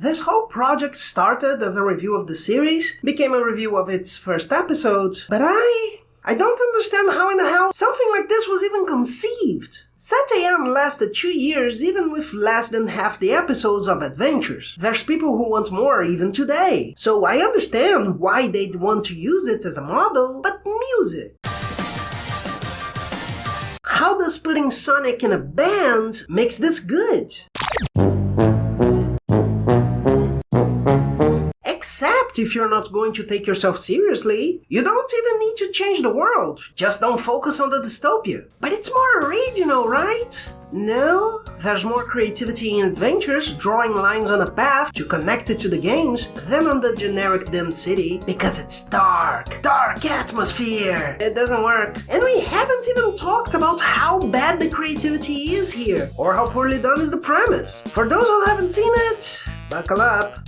This whole project started as a review of the series, became a review of its first episode, but I don't understand how in the hell something like this was even conceived. Satayan lasted 2 years even with less than half the episodes of adventures. There's people who want more even today. So I understand why they'd want to use it as a model, but music. How does putting Sonic in a band makes this good? Except if you're not going to take yourself seriously, you don't even need to change the world, just don't focus on the dystopia. But it's more original, right? No? There's more creativity in adventures, drawing lines on a path to connect it to the games, than on the generic dimmed city, because it's dark atmosphere. It doesn't work. And we haven't even talked about how bad the creativity is here, or how poorly done is the premise. For those who haven't seen it, buckle up.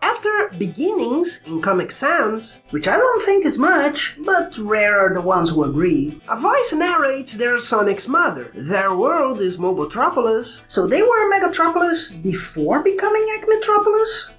After beginnings in Comic Sans, which I don't think is much, but rare are the ones who agree, a voice narrates their Sonic's mother. Their world is Mobotropolis, so they were Megatropolis before becoming Acmetropolis?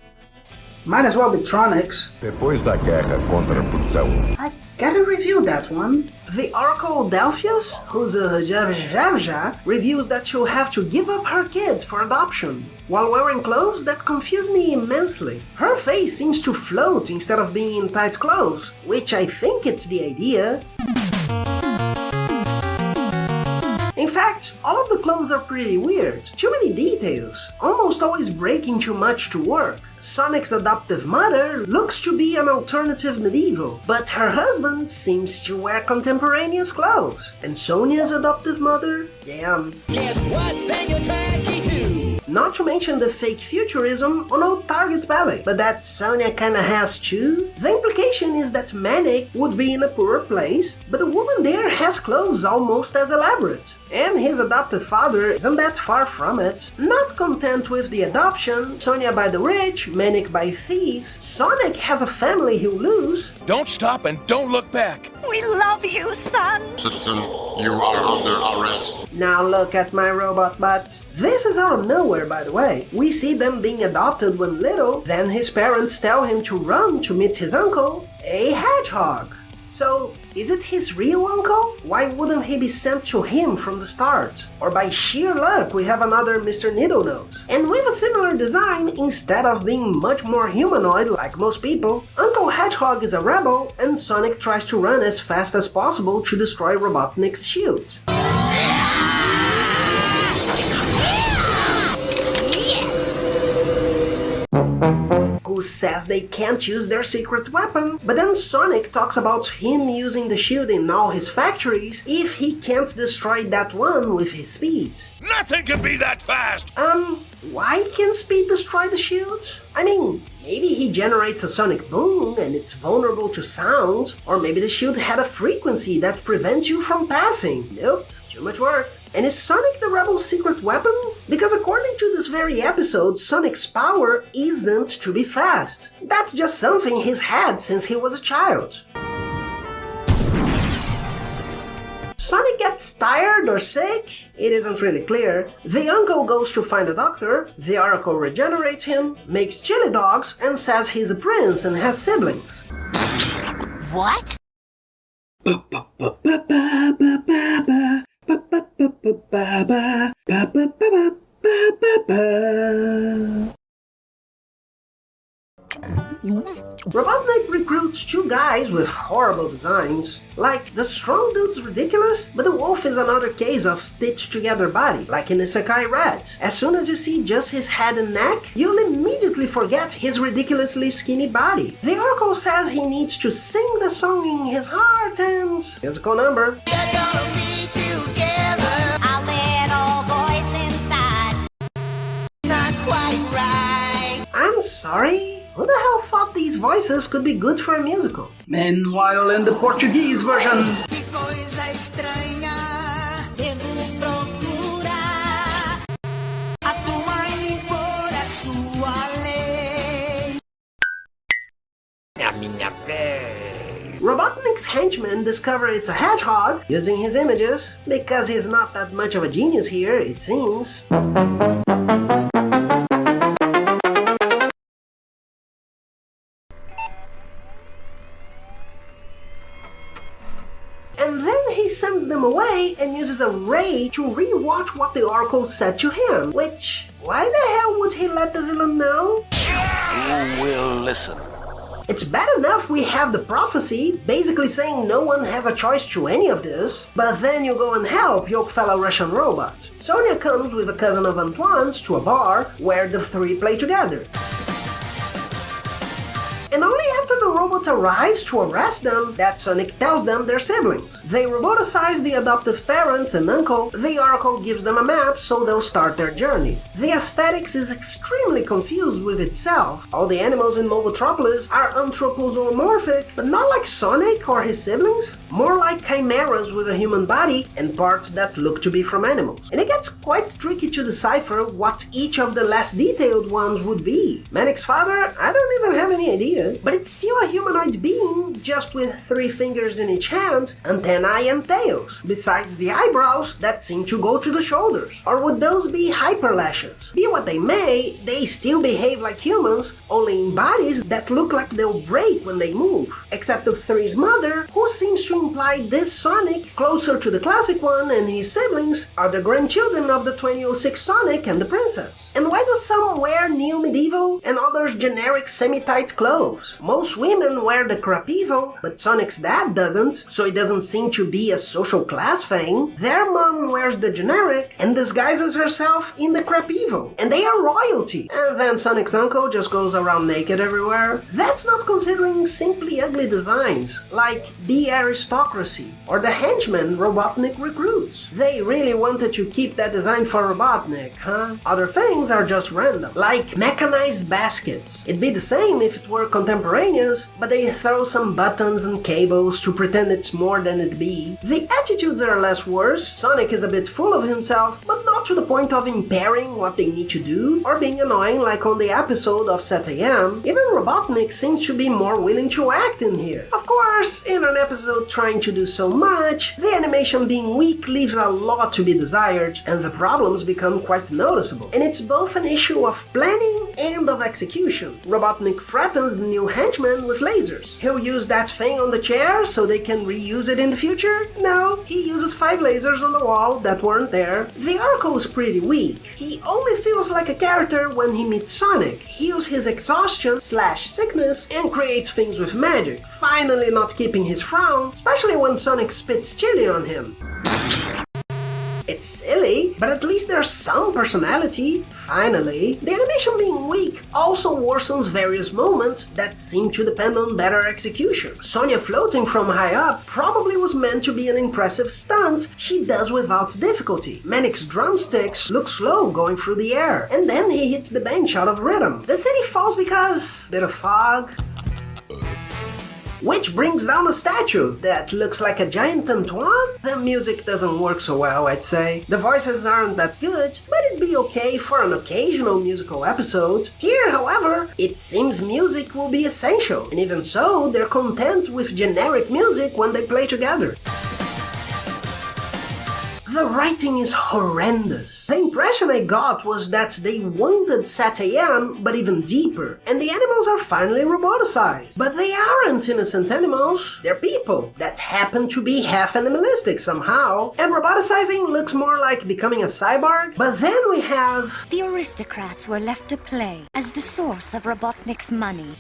Might as well be Tronics. Depois da guerra contra a produção. I gotta review that one. The Oracle Delphius, who's a Javja, reveals that she'll have to give up her kids for adoption, while wearing clothes that confuse me immensely. Her face seems to float instead of being in tight clothes, which I think it's the idea. In fact, all of the clothes are pretty weird. Too many details, almost always breaking too much to work. Sonic's adoptive mother looks to be an alternative medieval, but her husband seems to wear contemporaneous clothes. And Sonia's adoptive mother? Damn. Guess what? Bang your tracky too! Not to mention the fake futurism on old Target Ballet, but that Sonia kinda has too. The implication is that Manic would be in a poorer place, but the woman there has clothes almost as elaborate. And his adoptive father isn't that far from it. Not content with the adoption, Sonia by the rich, Manic by thieves, Sonic has a family he'll lose. Don't stop and don't look back. We love you, son. Citizen, you are under arrest. Now look at my robot butt. This is out of nowhere, by the way. We see them being adopted when little, then his parents tell him to run to meet his uncle, a hedgehog. So, is it his real uncle? Why wouldn't he be sent to him from the start? Or by sheer luck we have another Mr. Needlenose. And with a similar design, instead of being much more humanoid like most people, Uncle Hedgehog is a rebel and Sonic tries to run as fast as possible to destroy Robotnik's shield. Who says they can't use their secret weapon, but then Sonic talks about him using the shield in all his factories if he can't destroy that one with his speed. Nothing can be that fast! Why can speed destroy the shield? I mean, maybe he generates a sonic boom and it's vulnerable to sound, or maybe the shield had a frequency that prevents you from passing. Nope, too much work. And is Sonic the Rebel's secret weapon? Because according to this very episode, Sonic's power isn't to be fast. That's just something he's had since he was a child. Sonic gets tired or sick? It isn't really clear. The uncle goes to find a doctor, the Oracle regenerates him, makes chili dogs, and says he's a prince and has siblings. What? Robotnik recruits 2 guys with horrible designs. Like, the strong dude's ridiculous, but the wolf is another case of stitched together body, like in Isekai Red. As soon as you see just his head and neck, you'll immediately forget his ridiculously skinny body. The Oracle says he needs to sing the song in his heart and... musical number. We're gonna be together. A little voice inside. Not quite right. I'm sorry? Who the hell thought these voices could be good for a musical? Meanwhile, in the Portuguese version, Que coisa estranha. discover it's a hedgehog using his images, because he's not that much of a genius here, it seems. And then he sends them away and uses a ray to re-watch what the Oracle said to him, which, why the hell would he let the villain know? Who will listen? It's bad enough we have the prophecy, basically saying no one has a choice to any of this, but then you go and help your fellow Russian robot. Sonia comes with a cousin of Antoine's to a bar where the three play together. And only after the robot arrives to arrest them that Sonic tells them they're siblings. They roboticize the adoptive parents and uncle. The Oracle gives them a map so they'll start their journey. The aesthetics is extremely confused with itself. All the animals in Mobotropolis are anthropomorphic, but not like Sonic or his siblings. More like chimeras with a human body and parts that look to be from animals. And it gets quite tricky to decipher what each of the less detailed ones would be. Manic's father, I don't even have any idea. But it's still a humanoid being, just with 3 fingers in each hand, antennae and tails, besides the eyebrows that seem to go to the shoulders. Or would those be hyperlashes? Be what they may, they still behave like humans, only in bodies that look like they'll break when they move. Except of 3's mother, who seems to imply this Sonic, closer to the classic one, and his siblings, are the grandchildren of the 2006 Sonic and the princess. And why do some wear neo-medieval and others generic semi-tight clothes? Most women wear the crapivo, but Sonic's dad doesn't, so it doesn't seem to be a social class thing. Their mom wears the generic and disguises herself in the crapivo, and they are royalty. And then Sonic's uncle just goes around naked everywhere. That's not considering simply ugly designs, like the aristocracy or the henchmen Robotnik recruits. They really wanted to keep that design for Robotnik, huh? Other things are just random, like mechanized baskets. It'd be the same if it were contemporaneous, but they throw some buttons and cables to pretend it's more than it be. The attitudes are less worse. Sonic is a bit full of himself, but not to the point of impairing what they need to do, or being annoying like on the episode of Set AM. Even Robotnik seems to be more willing to act in here. Of course, in an episode trying to do so much, the animation being weak leaves a lot to be desired, and the problems become quite noticeable. And it's both an issue of planning and of execution. Robotnik threatens the new henchman with lasers. He'll use that thing on the chair so they can reuse it in the future? No, he uses 5 lasers on the wall that weren't there. The Oracle is pretty weak. He only feels like a character when he meets Sonic, heals his exhaustion/sickness, and creates things with magic, finally not keeping his frown, especially when Sonic spits chili on him. It's silly, but at least there's some personality. Finally, the animation being weak also worsens various moments that seem to depend on better execution. Sonia floating from high up probably was meant to be an impressive stunt she does without difficulty. Manic's drumsticks look slow going through the air, and then he hits the bench out of rhythm. The city falls because bit of fog, which brings down a statue that looks like a giant Antoine. The music doesn't work so well, I'd say. The voices aren't that good, but it'd be okay for an occasional musical episode. Here, however, it seems music will be essential, and even so, they're content with generic music when they play together. The writing is horrendous. The impression I got was that they wanted Set AM, but even deeper, and the animals are finally roboticized. But they aren't innocent animals, they're people that happen to be half animalistic somehow, and roboticizing looks more like becoming a cyborg. But then we have... The aristocrats were left to play as the source of Robotnik's money.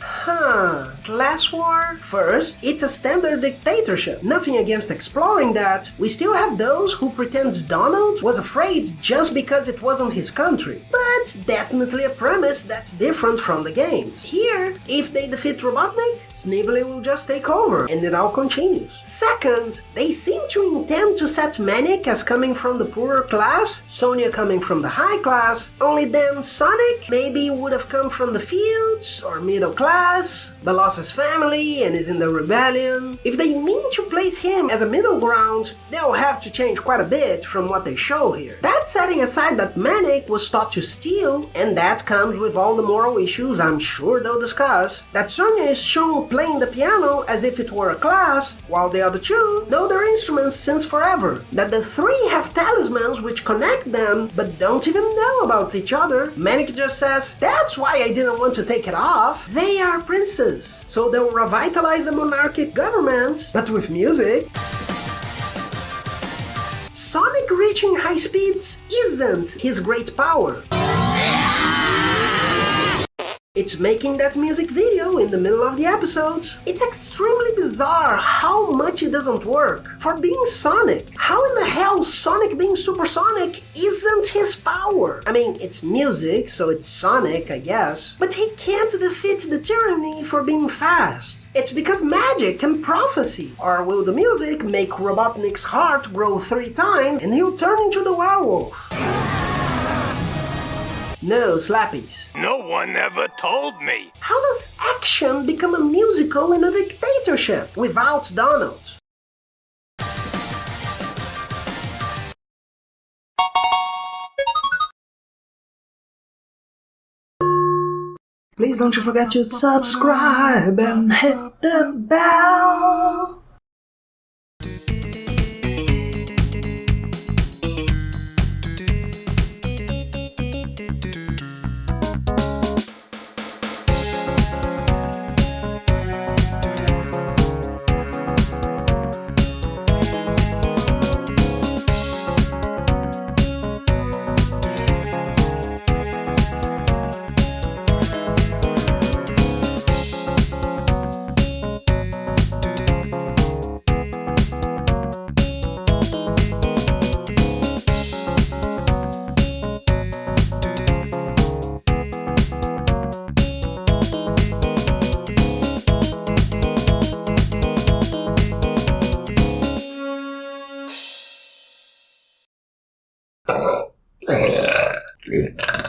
Class war? First, it's a standard dictatorship. Nothing against exploring that. We still have those who pretend Donald was afraid just because it wasn't his country. But definitely a premise that's different from the games. Here, if they defeat Robotnik, Snively will just take over, and it all continues. Second, they seem to intend to set Manic as coming from the poorer class, Sonia coming from the high class, only then Sonic maybe would have come from the fields, or middle class, but lost his family and is in the rebellion. If they mean to place him as a middle ground, they'll have to change quite a bit from what they show here. That That's setting aside that Manic was taught to steal, and that comes with all the moral issues I'm sure they'll discuss. That Sonia is shown playing the piano as if it were a class, while the other two know their instruments since forever. That the three have talismans which connect them, but don't even know about each other. Manic just says, that's why I didn't want to take it off. They are princes, so they'll revitalize the monarchic government, but with music. Sonic reaching high speeds isn't his great power. It's making that music video in the middle of the episode. It's extremely bizarre how much it doesn't work. For being Sonic, how in the hell Sonic being supersonic isn't his power? I mean, it's music, so it's Sonic, I guess. But he can't defeat the tyranny for being fast. It's because magic and prophecy. Or will the music make Robotnik's heart grow 3 times and he'll turn into the werewolf? No slappies. No one ever told me. How does action become a musical in a dictatorship without Donald? Please don't you forget to subscribe and hit the bell. Yeah.